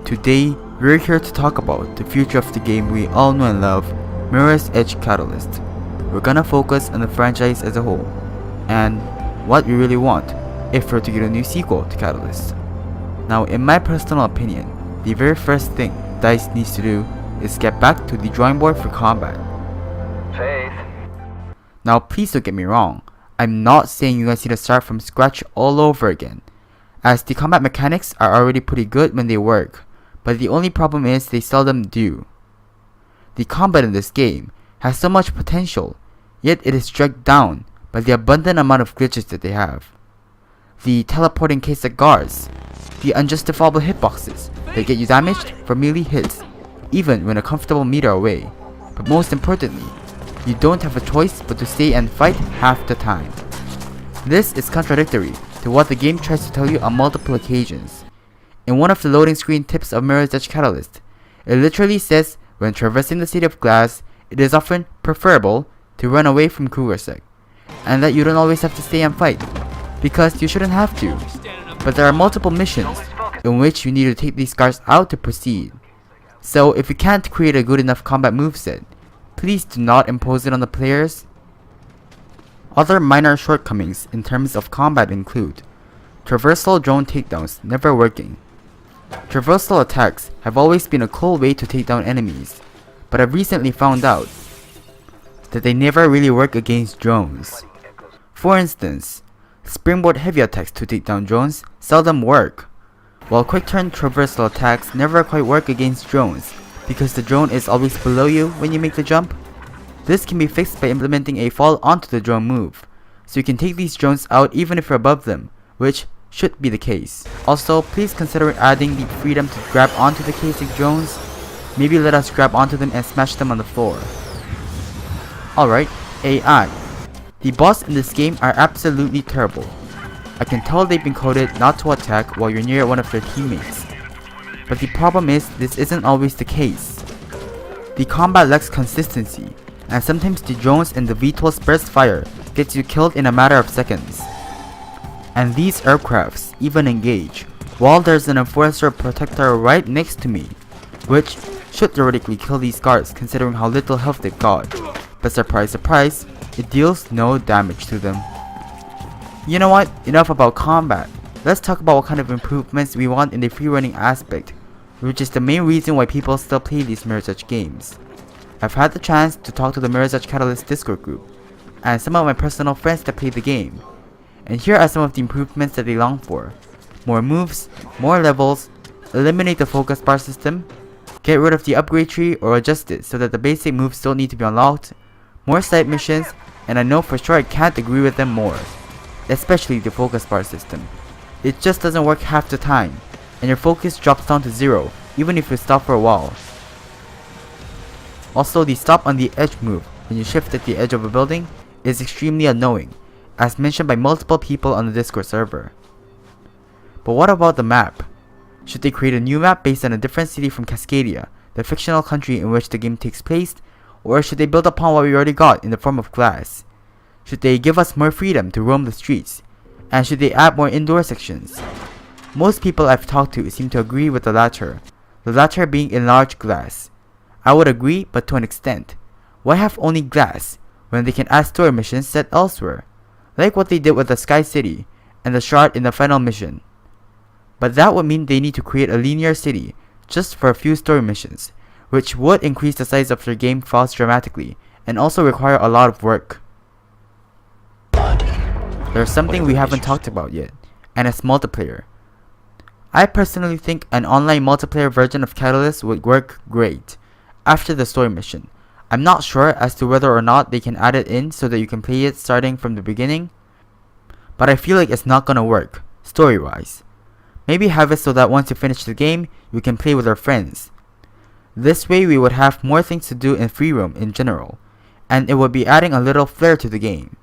Today, we're here to talk about the future of the game we all know and love, Mirror's Edge Catalyst. We're gonna focus on the franchise as a whole, and what we really want if we're to get a new sequel to Catalyst. Now, in my personal opinion, the very first thing DICE needs to do is get back to the drawing board for combat. Faith. Now, please don't get me wrong, I'm not saying you guys need to start from scratch all over again, as the combat mechanics are already pretty good when they work, but the only problem is they seldom do. The combat in this game has so much potential, yet it is dragged down by the abundant amount of glitches that they have. The teleporting case of guards, the unjustifiable hitboxes that get you damaged for melee hits, even when a comfortable meter away, but most importantly, you don't have a choice but to stay and fight half the time. This is contradictory to what the game tries to tell you on multiple occasions. In one of the loading screen tips of Mirror's Edge Catalyst, it literally says when traversing the City of Glass, it is often preferable to run away from Kugersek, and that you don't always have to stay and fight, because you shouldn't have to. But there are multiple missions in which you need to take these guards out to proceed. So if you can't create a good enough combat moveset, please do not impose it on the players. Other minor shortcomings in terms of combat include traversal drone takedowns never working. Traversal attacks have always been a cool way to take down enemies, but I've recently found out that they never really work against drones. For instance, springboard heavy attacks to take down drones seldom work, while quick turn traversal attacks never quite work against drones because the drone is always below you when you make the jump. This can be fixed by implementing a fall onto the drone move, so you can take these drones out even if you're above them, which should be the case. Also, please consider adding the freedom to grab onto the casing drones. Maybe let us grab onto them and smash them on the floor. Alright, AI. The boss in this game are absolutely terrible. I can tell they've been coded not to attack while you're near one of their teammates. But the problem is, this isn't always the case. The combat lacks consistency, and sometimes the drones and the VTOL's burst fire gets you killed in a matter of seconds. And these aircrafts even engage while there's an enforcer protector right next to me, which should theoretically kill these guards considering how little health they've got, but surprise surprise, it deals no damage to them. You know what, enough about combat. Let's talk about what kind of improvements we want in the free running aspect, which is the main reason why people still play these Mirror's Edge games. I've had the chance to talk to the Mirror's Edge Catalyst Discord group, and some of my personal friends that play the game, and here are some of the improvements that they long for. More moves, more levels, eliminate the focus bar system, get rid of the upgrade tree or adjust it so that the basic moves don't need to be unlocked, more side missions, and I know for sure I can't agree with them more, especially the focus bar system. It just doesn't work half the time, and your focus drops down to 0 even if you stop for a while. Also, the stop on the edge move when you shift at the edge of a building is extremely annoying, as mentioned by multiple people on the Discord server. But what about the map? Should they create a new map based on a different city from Cascadia, the fictional country in which the game takes place, or should they build upon what we already got in the form of glass? Should they give us more freedom to roam the streets? And should they add more indoor sections? Most people I've talked to seem to agree with the latter being enlarged glass. I would agree, but to an extent. Why have only glass when they can add story missions set elsewhere, like what they did with the Sky City and the Shard in the final mission? But that would mean they need to create a linear city just for a few story missions, which would increase the size of their game files dramatically and also require a lot of work. There's something we haven't talked about yet, and it's multiplayer. I personally think an online multiplayer version of Catalyst would work great after the story mission. I'm not sure as to whether or not they can add it in so that you can play it starting from the beginning, but I feel like it's not gonna work, story-wise. Maybe have it so that once you finish the game, you can play with our friends. This way we would have more things to do in free roam in general, and it would be adding a little flair to the game.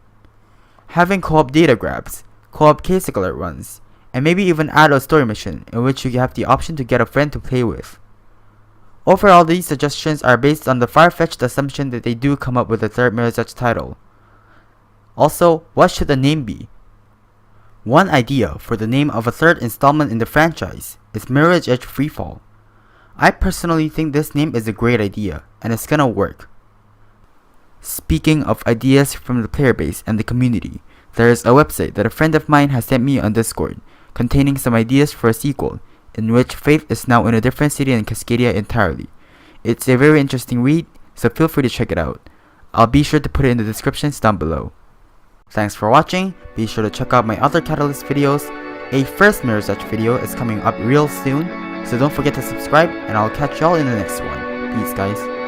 Having co-op data grabs, co-op case alert runs, and maybe even add a story mission in which you have the option to get a friend to play with. Overall, these suggestions are based on the far-fetched assumption that they do come up with a third Mirror's Edge title. Also, what should the name be? One idea for the name of a third installment in the franchise is Mirror's Edge Freefall. I personally think this name is a great idea, and it's gonna work. Speaking of ideas from the player base and the community, there is a website that a friend of mine has sent me on Discord, containing some ideas for a sequel, in which Faith is now in a different city in Cascadia entirely. It's a very interesting read, so feel free to check it out. I'll be sure to put it in the descriptions down below. Thanks for watching. Be sure to check out my other Catalyst videos. A first Mirror's Edge video is coming up real soon, so don't forget to subscribe, and I'll catch y'all in the next one. Peace, guys.